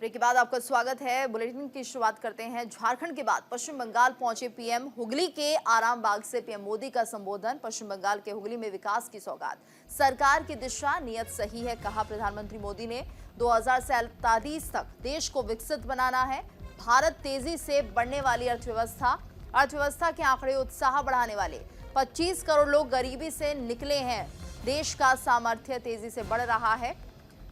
Break के बाद आपका स्वागत है। बुलेटिन की शुरुआत करते हैं। झारखंड के बाद पश्चिम बंगाल पहुंचे पीएम। हुगली के आराम बाग से पीएम मोदी का संबोधन। पश्चिम बंगाल के हुगली में विकास की सौगात। सरकार की दिशा नीयत सही है, कहा प्रधानमंत्री मोदी ने। 2047 तक देश को विकसित बनाना है। भारत तेजी से बढ़ने वाली अर्थव्यवस्था के आंकड़े उत्साह बढ़ाने वाले। 25 करोड़ लोग गरीबी से निकले हैं। देश का सामर्थ्य तेजी से बढ़ रहा है।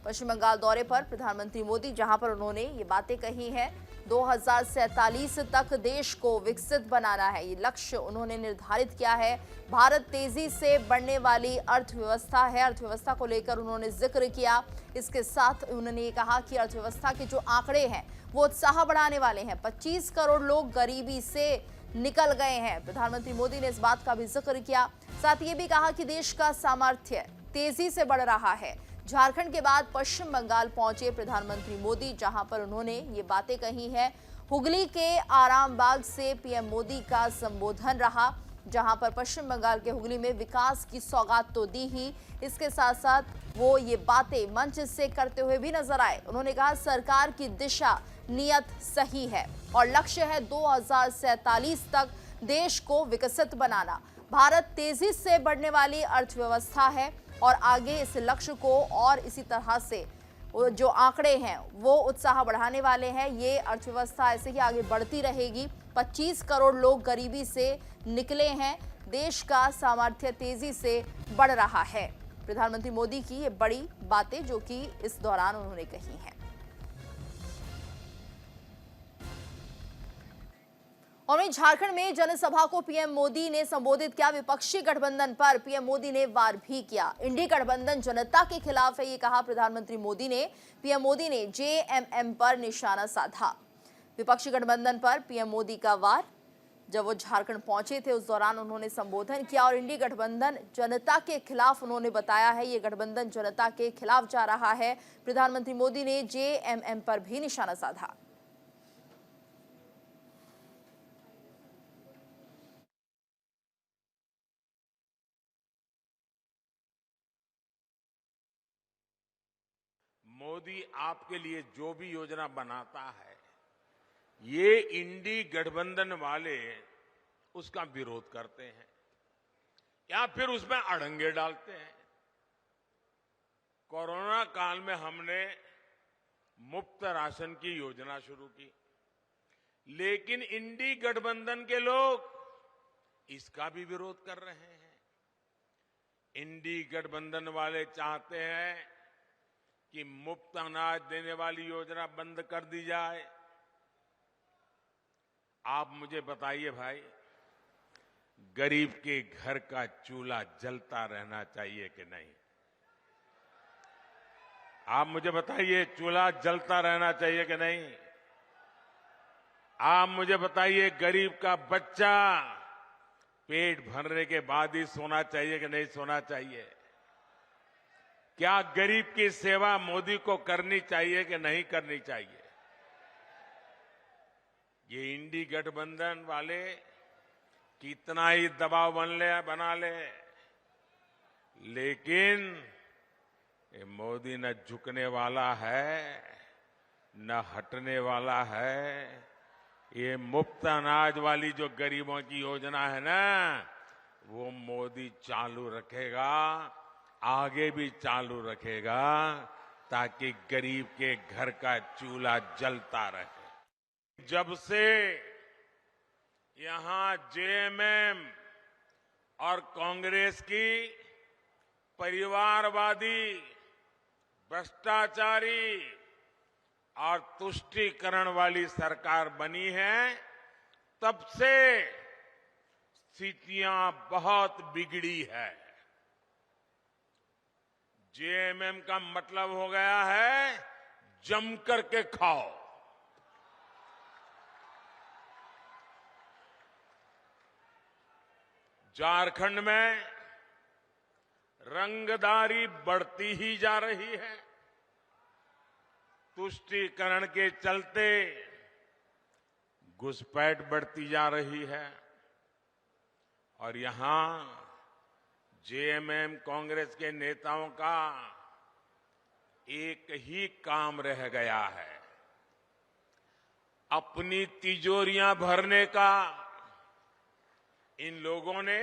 पश्चिम बंगाल दौरे पर प्रधानमंत्री मोदी, जहां पर उन्होंने ये बातें कही हैं। 2047 तक देश को विकसित बनाना है, ये लक्ष्य उन्होंने निर्धारित किया है। भारत तेजी से बढ़ने वाली अर्थव्यवस्था है। अर्थव्यवस्था को लेकर उन्होंने जिक्र किया। इसके साथ उन्होंने ये कहा कि अर्थव्यवस्था के जो आंकड़े हैं वो उत्साह बढ़ाने वाले हैं। 25 करोड़ लोग गरीबी से निकल गए हैं। प्रधानमंत्री मोदी ने इस बात का भी जिक्र किया। साथ ये भी कहा कि देश का सामर्थ्य तेजी से बढ़ रहा है। झारखंड के बाद पश्चिम बंगाल पहुंचे प्रधानमंत्री मोदी, जहां पर उन्होंने ये बातें कही हैं। हुगली के आराम बाग से पीएम मोदी का संबोधन रहा, जहां पर पश्चिम बंगाल के हुगली में विकास की सौगात तो दी ही, इसके साथ साथ वो ये बातें मंच से करते हुए भी नजर आए। उन्होंने कहा सरकार की दिशा नियत सही है और लक्ष्य है 2047 तक देश को विकसित बनाना। भारत तेजी से बढ़ने वाली अर्थव्यवस्था है और आगे इस लक्ष्य को और इसी तरह से जो आंकड़े हैं वो उत्साह बढ़ाने वाले हैं। ये अर्थव्यवस्था ऐसे ही आगे बढ़ती रहेगी। 25 करोड़ लोग गरीबी से निकले हैं। देश का सामर्थ्य तेजी से बढ़ रहा है। प्रधानमंत्री मोदी की ये बड़ी बातें जो कि इस दौरान उन्होंने कही हैं। और वहीं झारखंड में जनसभा को पीएम मोदी ने संबोधित किया। विपक्षी गठबंधन पर पीएम मोदी ने वार भी किया। इंडी गठबंधन जनता के खिलाफ है, ये कहा प्रधानमंत्री मोदी ने। पीएम मोदी ने जेएमएम पर निशाना साधा। विपक्षी गठबंधन पर पीएम मोदी का वार। जब वो झारखंड पहुंचे थे उस दौरान उन्होंने संबोधन किया और इंडी गठबंधन जनता के खिलाफ उन्होंने बताया है। ये गठबंधन जनता के खिलाफ जा रहा है। प्रधानमंत्री मोदी ने जेएमएम पर भी निशाना साधा। मोदी आपके लिए जो भी योजना बनाता है, ये इंडी गठबंधन वाले उसका विरोध करते हैं या फिर उसमें अड़ंगे डालते हैं। कोरोना काल में हमने मुफ्त राशन की योजना शुरू की, लेकिन इंडी गठबंधन के लोग इसका भी विरोध कर रहे हैं। इंडी गठबंधन वाले चाहते हैं कि मुफ्त अनाज देने वाली योजना बंद कर दी जाए। आप मुझे बताइए भाई, गरीब के घर का चूल्हा जलता रहना चाहिए कि नहीं? आप मुझे बताइए, चूल्हा जलता रहना चाहिए कि नहीं? आप मुझे बताइए, गरीब का बच्चा पेट भरने के बाद ही सोना चाहिए कि नहीं सोना चाहिए? क्या गरीब की सेवा मोदी को करनी चाहिए कि नहीं करनी चाहिए? ये इंडी गठबंधन वाले कितना ही दबाव बना ले, लेकिन ये मोदी न झुकने वाला है न हटने वाला है। ये मुफ्त अनाज वाली जो गरीबों की योजना है ना, वो मोदी चालू रखेगा, आगे भी चालू रखेगा, ताकि गरीब के घर का चूल्हा जलता रहे। जब से यहां जेएमएम और कांग्रेस की परिवारवादी, भ्रष्टाचारी और तुष्टीकरण वाली सरकार बनी है, तब से स्थितियां बहुत बिगड़ी है। जेएमएम का मतलब हो गया है जम करके खाओ। झारखंड में रंगदारी बढ़ती ही जा रही है। तुष्टीकरण के चलते घुसपैठ बढ़ती जा रही है और यहां जेएमएम कांग्रेस के नेताओं का एक ही काम रह गया है, अपनी तिजोरियां भरने का इन लोगों ने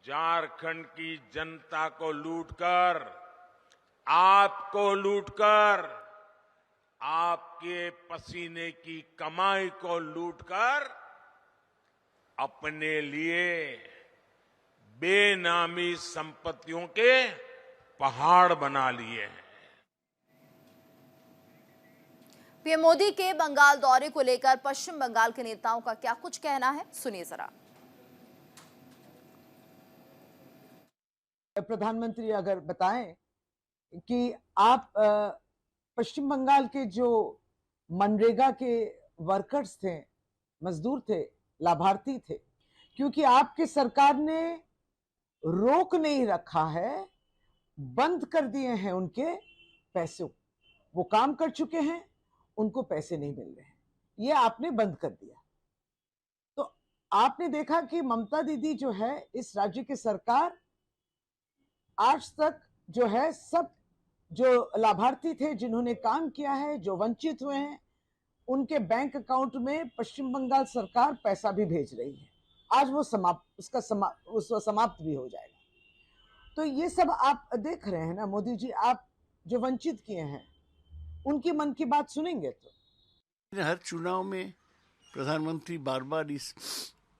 झारखंड की जनता को लूटकर, आपको लूटकर, आपके पसीने की कमाई को लूटकर अपने लिए बेनामी संपत्तियों के पहाड़ बना लिए हैं। पीएम मोदी के बंगाल दौरे को लेकर पश्चिम बंगाल के नेताओं का क्या कुछ कहना है, सुनिए जरा। प्रधानमंत्री अगर बताएं कि आप पश्चिम बंगाल के जो मनरेगा के वर्कर्स थे, मजदूर थे, लाभार्थी थे, क्योंकि आपकी सरकार ने रोक नहीं रखा है, बंद कर दिए हैं उनके पैसे। वो काम कर चुके हैं, उनको पैसे नहीं मिल रहे हैं, ये आपने बंद कर दिया। तो आपने देखा कि ममता दीदी जो है, इस राज्य की सरकार आज तक जो है सब जो लाभार्थी थे, जिन्होंने काम किया है, जो वंचित हुए हैं, उनके बैंक अकाउंट में पश्चिम बंगाल सरकार पैसा भी भेज रही है। आज वो समाप्त भी हो जाएगा। तो ये सब आप देख रहे हैं ना मोदी जी, आप जो वंचित किए हैं उनकी मन की बात सुनेंगे तो। हर चुनाव में प्रधानमंत्री बार बार इस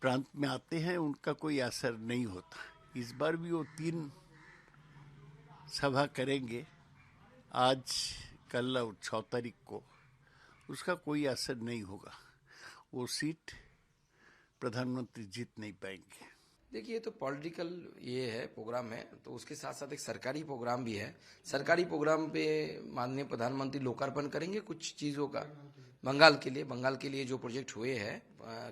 प्रांत में आते हैं, उनका कोई असर नहीं होता। इस बार भी वो 3 सभा करेंगे, आज, कल और 6 तारीख को। उसका कोई असर नहीं होगा, वो सीट प्रधानमंत्री जीत नहीं पाएंगे। देखिए, ये तो पॉलिटिकल ये है, प्रोग्राम है, तो उसके साथ साथ एक सरकारी प्रोग्राम भी है। सरकारी प्रोग्राम पे माननीय प्रधानमंत्री लोकार्पण करेंगे कुछ चीज़ों का। बंगाल के लिए जो प्रोजेक्ट हुए हैं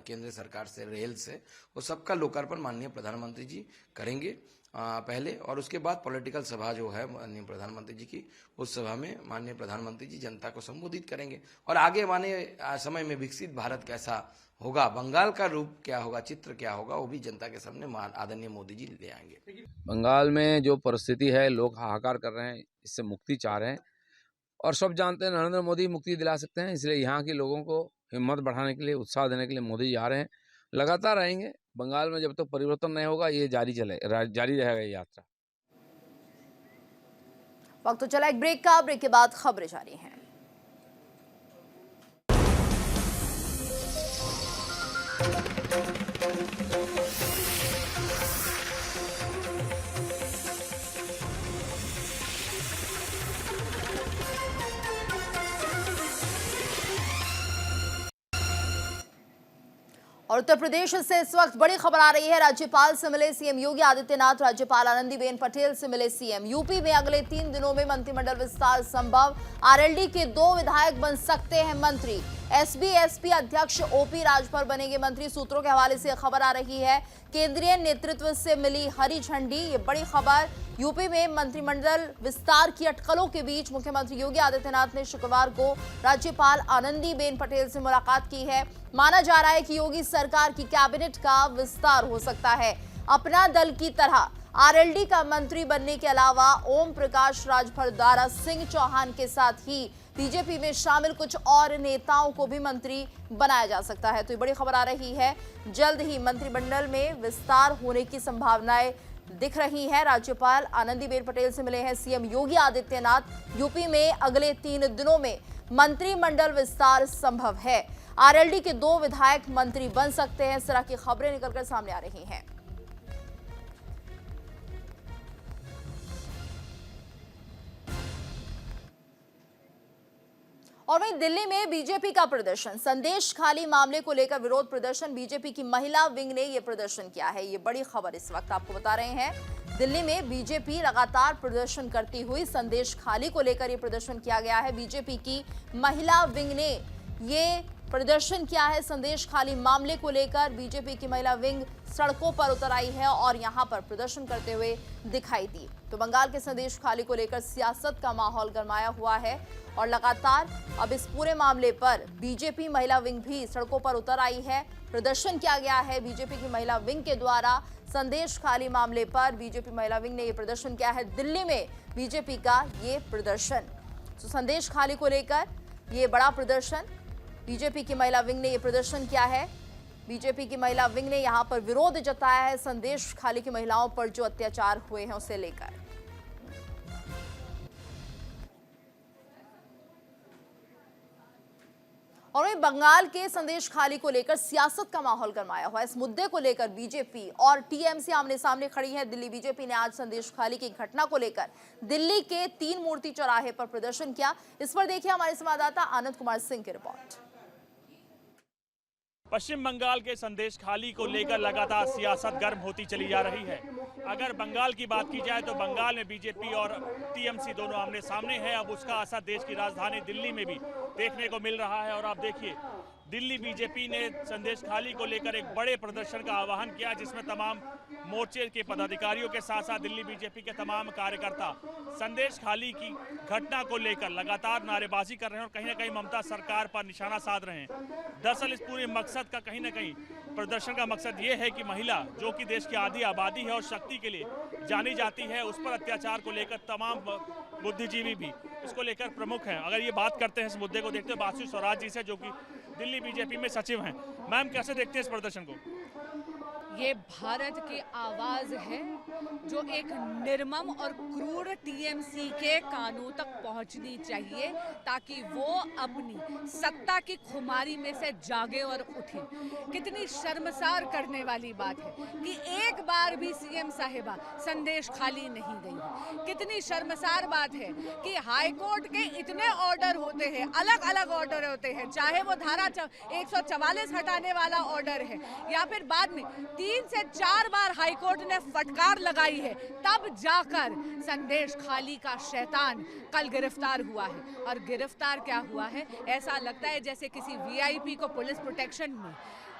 केंद्र सरकार से, रेल से, वो सबका लोकार्पण माननीय प्रधानमंत्री जी करेंगे पहले, और उसके बाद पॉलिटिकल सभा जो है माननीय प्रधानमंत्री जी की, उस सभा में माननीय प्रधानमंत्री जी जनता को संबोधित करेंगे। और आगे आने समय में विकसित भारत कैसा होगा, बंगाल का रूप क्या होगा, चित्र क्या होगा, वो भी जनता के सामने आदरणीय मोदी जी ले आएंगे। बंगाल में जो परिस्थिति है, लोग हाहाकार कर रहे हैं, इससे मुक्ति चाह रहे हैं, और सब जानते हैं नरेंद्र मोदी मुक्ति दिला सकते हैं। इसलिए यहाँ के लोगों को हिम्मत बढ़ाने के लिए, उत्साह देने के लिए मोदी जी आ रहे हैं। लगातार रहेंगे बंगाल में, जब तक परिवर्तन नहीं होगा ये जारी रहेगा ये यात्रा। वक्त तो चला एक ब्रेक का, ब्रेक के बाद खबरें जारी हैं। और उत्तर प्रदेश से इस वक्त बड़ी खबर आ रही है। राज्यपाल से मिले सीएम योगी आदित्यनाथ, राज्यपाल आनंदीबेन पटेल से मिले सीएम। यूपी में अगले 3 दिनों में मंत्रिमंडल विस्तार संभव, आरएलडी के 2 विधायक बन सकते हैं मंत्री। एसबी-एसपी अध्यक्ष ओपी राजभर बनेंगे मंत्री। सूत्रों के हवाले से खबर आ रही है, केंद्रीय नेतृत्व से मिली हरी झंडी, ये बड़ी खबर। यूपी में मंत्रिमंडल विस्तार की अटकलों के बीच मुख्यमंत्री योगी आदित्यनाथ ने शुक्रवार को राज्यपाल आनंदीबेन पटेल से मुलाकात की है। माना जा रहा है कि योगी सरकार की कैबिनेट का विस्तार हो सकता है। अपना दल की तरह आरएलडी का मंत्री बनने के अलावा ओम प्रकाश राजभर द्वारा सिंह चौहान के साथ ही बीजेपी में शामिल कुछ और नेताओं को भी मंत्री बनाया जा सकता है। तो ये बड़ी खबर आ रही है, जल्द ही मंत्रिमंडल में विस्तार होने की संभावनाएं दिख रही है। राज्यपाल आनंदीबेन पटेल से मिले हैं सीएम योगी आदित्यनाथ। यूपी में अगले 3 दिनों में मंत्रिमंडल विस्तार संभव है। आरएलडी के 2 विधायक मंत्री बन सकते हैं, इस तरह की खबरें निकलकर सामने आ रही हैं। और वहीं दिल्ली में बीजेपी का प्रदर्शन, संदेश खाली मामले को लेकर विरोध प्रदर्शन। बीजेपी की महिला विंग ने यह प्रदर्शन किया है, ये बड़ी खबर इस वक्त आपको बता रहे हैं। दिल्ली में बीजेपी लगातार प्रदर्शन करती हुई संदेश खाली को लेकर यह प्रदर्शन किया गया है। बीजेपी की महिला विंग ने ये प्रदर्शन किया है संदेश खाली मामले को लेकर। बीजेपी की महिला विंग सड़कों पर उतर आई है और यहां पर प्रदर्शन करते हुए दिखाई दी। तो बंगाल के संदेश खाली को लेकर सियासत का माहौल गरमाया हुआ है और लगातार अब इस पूरे मामले पर बीजेपी महिला विंग भी सड़कों पर उतर आई है। प्रदर्शन किया गया है बीजेपी की महिला विंग के द्वारा संदेश खाली मामले पर। बीजेपी महिला विंग ने यह प्रदर्शन किया है दिल्ली में, बीजेपी का ये प्रदर्शन। तो संदेश खाली को लेकर ये बड़ा प्रदर्शन बीजेपी की महिला विंग ने यह प्रदर्शन किया है। बीजेपी की महिला विंग ने यहां पर विरोध जताया है संदेश खाली की महिलाओं पर जो अत्याचार हुए हैं उसे लेकर। और वहीं बंगाल के संदेश खाली को लेकर सियासत का माहौल गरमाया हुआ है। इस मुद्दे को लेकर बीजेपी और टीएमसी आमने सामने खड़ी है। दिल्ली बीजेपी ने आज संदेश खाली की घटना को लेकर दिल्ली के 3 मूर्ति चौराहे पर प्रदर्शन किया। इस पर देखिए हमारे संवाददाता आनंद कुमार सिंह की रिपोर्ट। पश्चिम बंगाल के संदेश खाली को लेकर लगातार सियासत गर्म होती चली जा रही है। अगर बंगाल की बात की जाए तो बंगाल में बीजेपी और टीएमसी दोनों आमने सामने हैं। अब उसका असर देश की राजधानी दिल्ली में भी देखने को मिल रहा है। और आप देखिए दिल्ली बीजेपी ने संदेश खाली को लेकर एक बड़े प्रदर्शन का आह्वान किया, जिसमें तमाम मोर्चे के पदाधिकारियों के साथ साथ दिल्ली बीजेपी के तमाम कार्यकर्ता संदेश खाली की घटना को लेकर लगातार नारेबाजी कर रहे हैं और कहीं ना कहीं ममता सरकार पर निशाना साध रहे हैं। दरअसल इस पूरे मकसद का कहीं ना कहीं प्रदर्शन का मकसद ये है कि महिला जो कि देश की आधी आबादी है और शक्ति के लिए जानी जाती है, उस पर अत्याचार को लेकर तमाम बुद्धिजीवी भी इसको लेकर प्रमुख हैं। अगर ये बात करते हैं इस मुद्दे को देखते हैं बासु स्वराज जी से, जो कि दिल्ली बीजेपी में सचिव हैं। मैम, कैसे देखते हैं इस प्रदर्शन को? ये भारत की आवाज है जो एक निर्मम और क्रूर टीएमसी के कानों तक पहुंचनी चाहिए, ताकि वो अपनी सत्ता की खुमारी में से जागे और उठे। कितनी शर्मसार करने वाली बात है कि एक बार भी सीएम साहिबा संदेश खाली नहीं गई। कितनी शर्मसार बात है कि हाईकोर्ट के इतने ऑर्डर होते हैं, अलग अलग ऑर्डर होते हैं, चाहे वो धारा 144 हटाने वाला ऑर्डर है या फिर बाद में 3 से 4 बार हाईकोर्ट ने फटकार लगाई है, तब जाकर संदेश खाली का शैतान कल गिरफ्तार हुआ है। और गिरफ्तार क्या हुआ है, ऐसा लगता है जैसे किसी वीआईपी को पुलिस प्रोटेक्शन में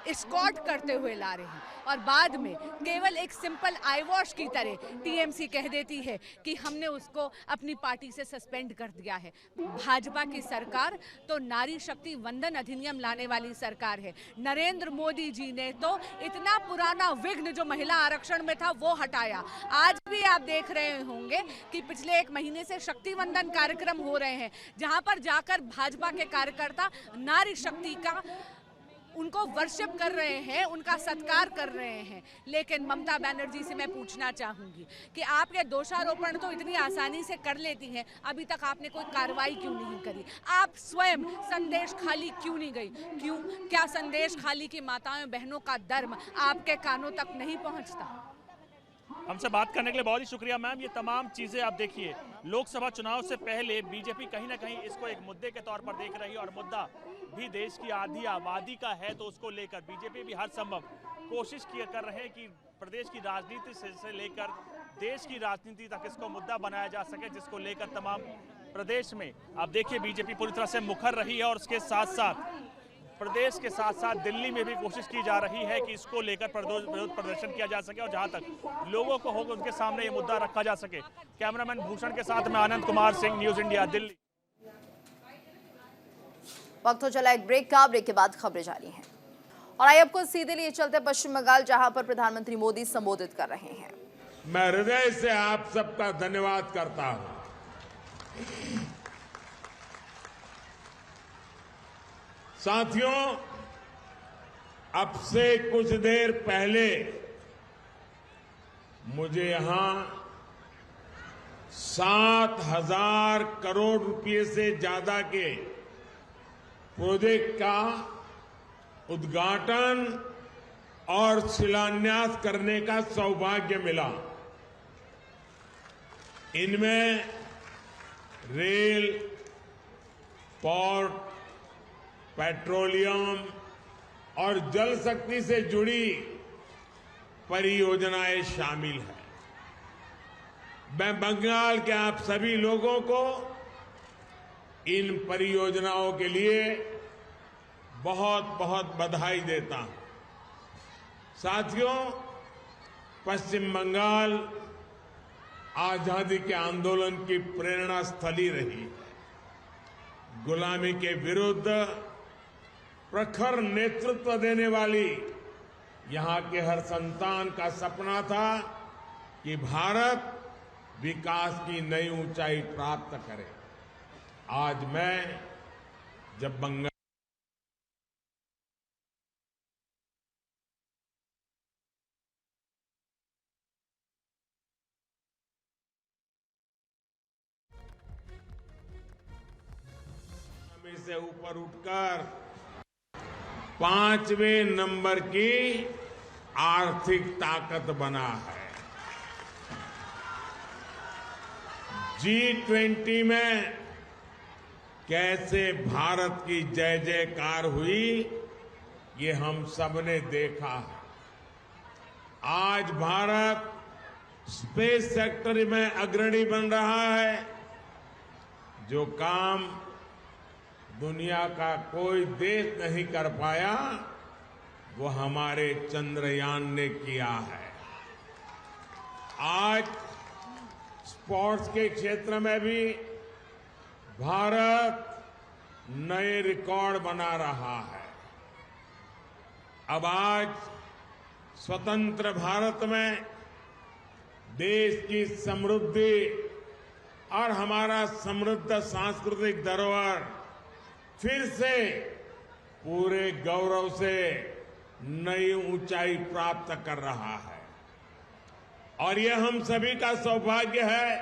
एस्कॉर्ट करते हुए ला रहे हैं। और बाद में केवल एक सिंपल आई वॉश की तरह टीएमसी कह देती है कि हमने उसको अपनी पार्टी से सस्पेंड कर दिया है। भाजपा की सरकार तो नारी शक्ति वंदन अधिनियम लाने वाली सरकार है। नरेंद्र मोदी जी ने तो इतना पुराना विघ्न जो महिला आरक्षण में था वो हटाया। आज भी आप देख रहे होंगे कि पिछले 1 महीने से शक्ति वंदन कार्यक्रम हो रहे हैं, जहां पर जाकर भाजपा के कार्यकर्ता नारी शक्ति का उनको वर्शिप कर रहे हैं, उनका सत्कार कर रहे हैं। लेकिन ममता बनर्जी से मैं पूछना चाहूंगी कि आपके दोषारोपण तो इतनी आसानी से कर लेती हैं, अभी तक आपने कोई कार्रवाई क्यों नहीं करी? आप स्वयं संदेश खाली क्यों नहीं गई? क्यों? क्या संदेश खाली की माताओं बहनों का दर्द आपके कानों तक नहीं पहुंचता? हमसे बात करने के लिए बहुत ही शुक्रिया मैम। ये तमाम चीजें आप देखिए, लोकसभा चुनाव से पहले बीजेपी कहीं ना कहीं इसको एक मुद्दे के तौर पर देख रही है और मुद्दा भी देश की आधी आबादी का है, तो उसको लेकर बीजेपी भी हर संभव कोशिश कर रहे हैं कि प्रदेश की राजनीति से लेकर देश की राजनीति तक इसको मुद्दा बनाया जा सके, जिसको लेकर तमाम प्रदेश में आप देखिए बीजेपी पूरी तरह से मुखर रही है। और उसके साथ साथ प्रदेश के साथ साथ दिल्ली में भी कोशिश की जा रही है कि इसको लेकर विरोध प्रदर्शन किया जा सके और जहां तक लोगों को होगा उनके सामने ये मुद्दा रखा जा सके। कैमरामैन भूषण के साथ मैं आनंद कुमार सिंह, न्यूज इंडिया, दिल्ली। वक्त हो चला एक ब्रेक का। ब्रेक के बाद खबरें जारी हैं और आइए आपको सीधे लिए चलते पश्चिम बंगाल, जहां पर प्रधानमंत्री मोदी संबोधित कर रहे हैं। मैं हृदय से आप सबका धन्यवाद करता हूं। साथियों, अब से कुछ देर पहले मुझे यहां 7,000 करोड़ रुपए से ज्यादा के प्रोजेक्ट का उद्घाटन और शिलान्यास करने का सौभाग्य मिला। इनमें रेल, पोर्ट, पेट्रोलियम और जल शक्ति से जुड़ी परियोजनाएं शामिल हैं। मैं बंगाल के आप सभी लोगों को इन परियोजनाओं के लिए बहुत बहुत बधाई देता हूं। साथियों, पश्चिम बंगाल आजादी के आंदोलन की प्रेरणा स्थली रही है। गुलामी के विरुद्ध प्रखर नेतृत्व देने वाली यहां के हर संतान का सपना था कि भारत विकास की नई ऊंचाई प्राप्त करे। आज मैं जब बंगाल से ऊपर उठकर 5वें नंबर की आर्थिक ताकत बना है। G20 में कैसे भारत की जय जयकार हुई, ये हम सबने देखा है। आज भारत स्पेस सेक्टर में अग्रणी बन रहा है। जो काम दुनिया का कोई देश नहीं कर पाया, वो हमारे चंद्रयान ने किया है। आज स्पोर्ट्स के क्षेत्र में भी भारत नए रिकॉर्ड बना रहा है। अब आज स्वतंत्र भारत में देश की समृद्धि और हमारा समृद्ध सांस्कृतिक धरोहर फिर से पूरे गौरव से नई ऊंचाई प्राप्त कर रहा है। और यह हम सभी का सौभाग्य है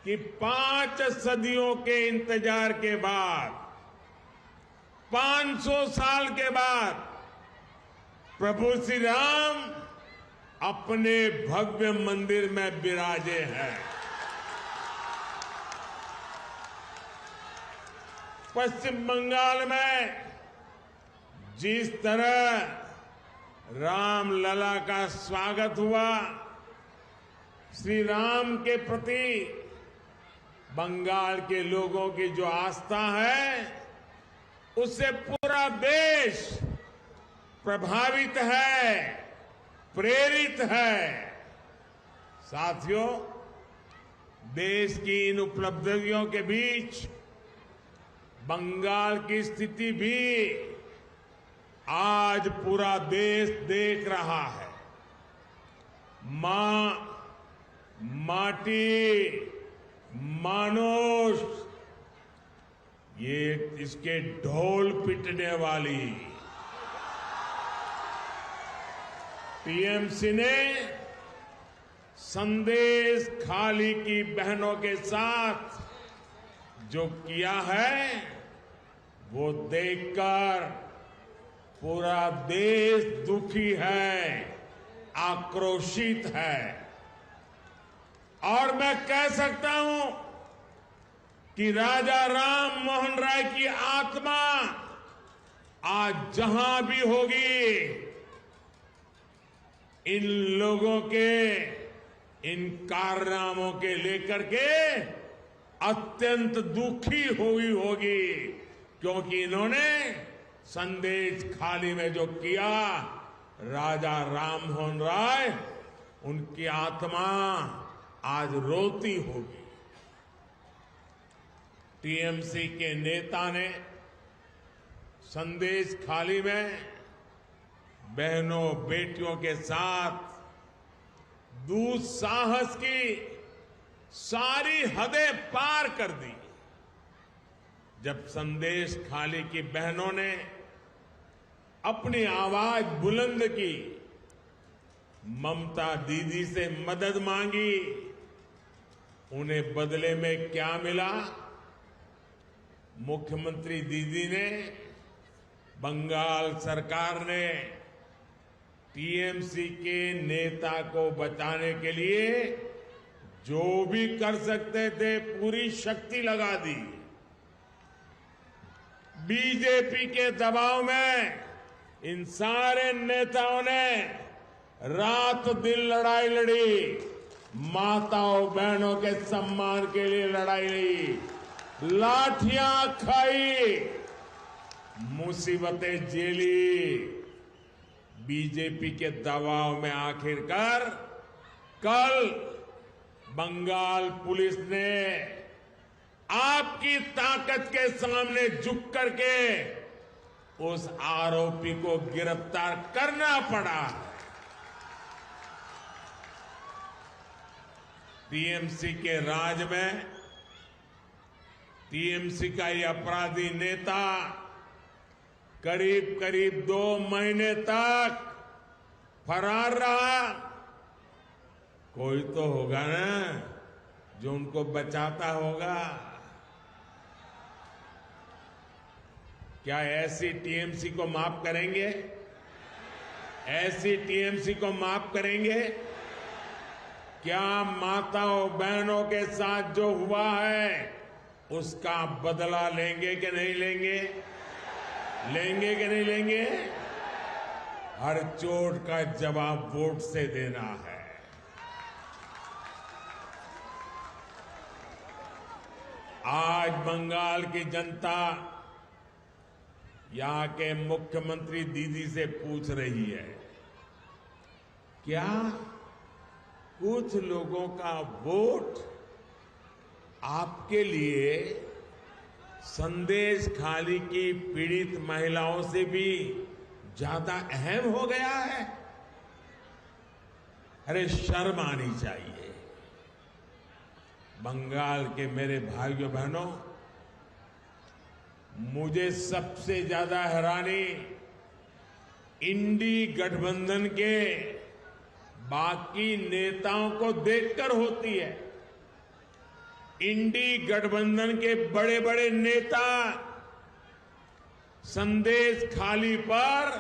कि 5 सदियों के इंतजार के बाद, 500 साल के बाद प्रभु श्री राम अपने भव्य मंदिर में विराजे हैं। पश्चिम बंगाल में जिस तरह रामलला का स्वागत हुआ, श्री राम के प्रति बंगाल के लोगों की जो आस्था है, उससे पूरा देश प्रभावित है, प्रेरित है। साथियों, देश की इन उपलब्धियों के बीच बंगाल की स्थिति भी आज पूरा देश देख रहा है। मां, माटी, मानुष, ये इसके ढोल पिटने वाली टीएमसी ने संदेश खाली की बहनों के साथ जो किया है, वो देखकर पूरा देश दुखी है, आक्रोशित है। और मैं कह सकता हूं कि राजा राम मोहन राय की आत्मा आज जहां भी होगी, इन लोगों के इन कारनामों के लेकर के अत्यंत दुखी हुई होगी, क्योंकि इन्होंने संदेश खाली में जो किया, राजा राम मोहन राय, उनकी आत्मा आज रोती होगी। टीएमसी के नेता ने संदेश खाली में बहनों बेटियों के साथ दुस्साहस की सारी हदें पार कर दी। जब संदेश खाली की बहनों ने अपनी आवाज बुलंद की, ममता दीदी से मदद मांगी, उन्हें बदले में क्या मिला? मुख्यमंत्री दीदी ने, बंगाल सरकार ने टीएमसी के नेता को बचाने के लिए जो भी कर सकते थे पूरी शक्ति लगा दी। बीजेपी के दबाव में इन सारे नेताओं ने रात दिन लड़ाई लड़ी, माताओं बहनों के सम्मान के लिए लड़ाई लड़ी, लाठियां खाई, मुसीबतें झेली। बीजेपी के दबाव में आखिरकार कल बंगाल पुलिस ने आपकी ताकत के सामने झुक करके उस आरोपी को गिरफ्तार करना पड़ा। टीएमसी के राज में टीएमसी का ये अपराधी नेता करीब करीब 2 महीने तक फरार रहा। कोई तो होगा ना जो उनको बचाता होगा। क्या ऐसी टीएमसी को माफ करेंगे? ऐसी टीएमसी को माफ करेंगे? क्या माताओं बहनों के साथ जो हुआ है उसका बदला लेंगे कि नहीं लेंगे? लेंगे कि नहीं लेंगे? हर चोट का जवाब वोट से देना है। आज बंगाल की जनता यहां के मुख्यमंत्री दीदी से पूछ रही है, क्या कुछ लोगों का वोट आपके लिए संदेश खाली की पीड़ित महिलाओं से भी ज्यादा अहम हो गया है? अरे शर्म आनी चाहिए। बंगाल के मेरे भाइयों बहनों, मुझे सबसे ज्यादा हैरानी इंडी गठबंधन के बाकी नेताओं को देखकर होती है। इंडी गठबंधन के बड़े बड़े नेता संदेश खाली पर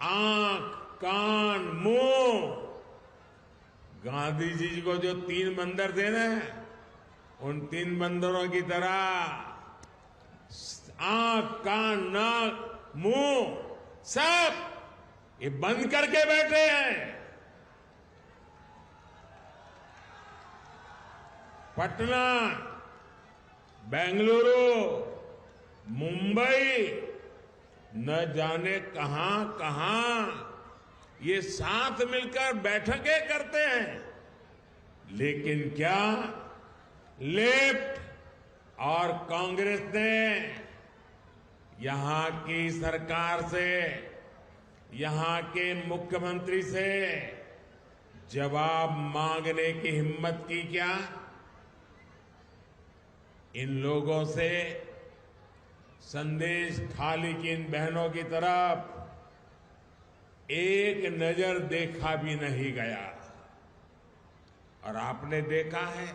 आंख, कान, मुंह, गांधी जी को जो 3 बंदर थे ना, उन 3 बंदरों की तरह आंख, कान, नाक, मुंह सब ये बंद करके बैठे हैं। पटना, बेंगलुरु, मुंबई, न जाने कहां कहां ये साथ मिलकर बैठकें करते हैं, लेकिन क्या लेफ्ट और कांग्रेस ने यहां की सरकार से, यहां के मुख्यमंत्री से जवाब मांगने की हिम्मत की क्या? इन लोगों से संदेश खाली की इन बहनों की तरफ एक नजर देखा भी नहीं गया। और आपने देखा है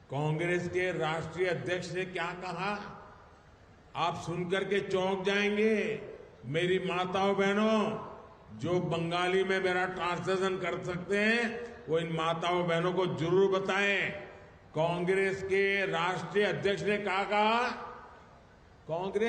कांग्रेस के राष्ट्रीय अध्यक्ष ने क्या कहा? आप सुनकर के चौंक जाएंगे। मेरी माताओं बहनों, जो बंगाली में मेरा ट्रांसलेशन कर सकते हैं वो इन माताओं बहनों को जरूर बताएं। कांग्रेस के राष्ट्रीय अध्यक्ष ने क्या कहा? कांग्रेस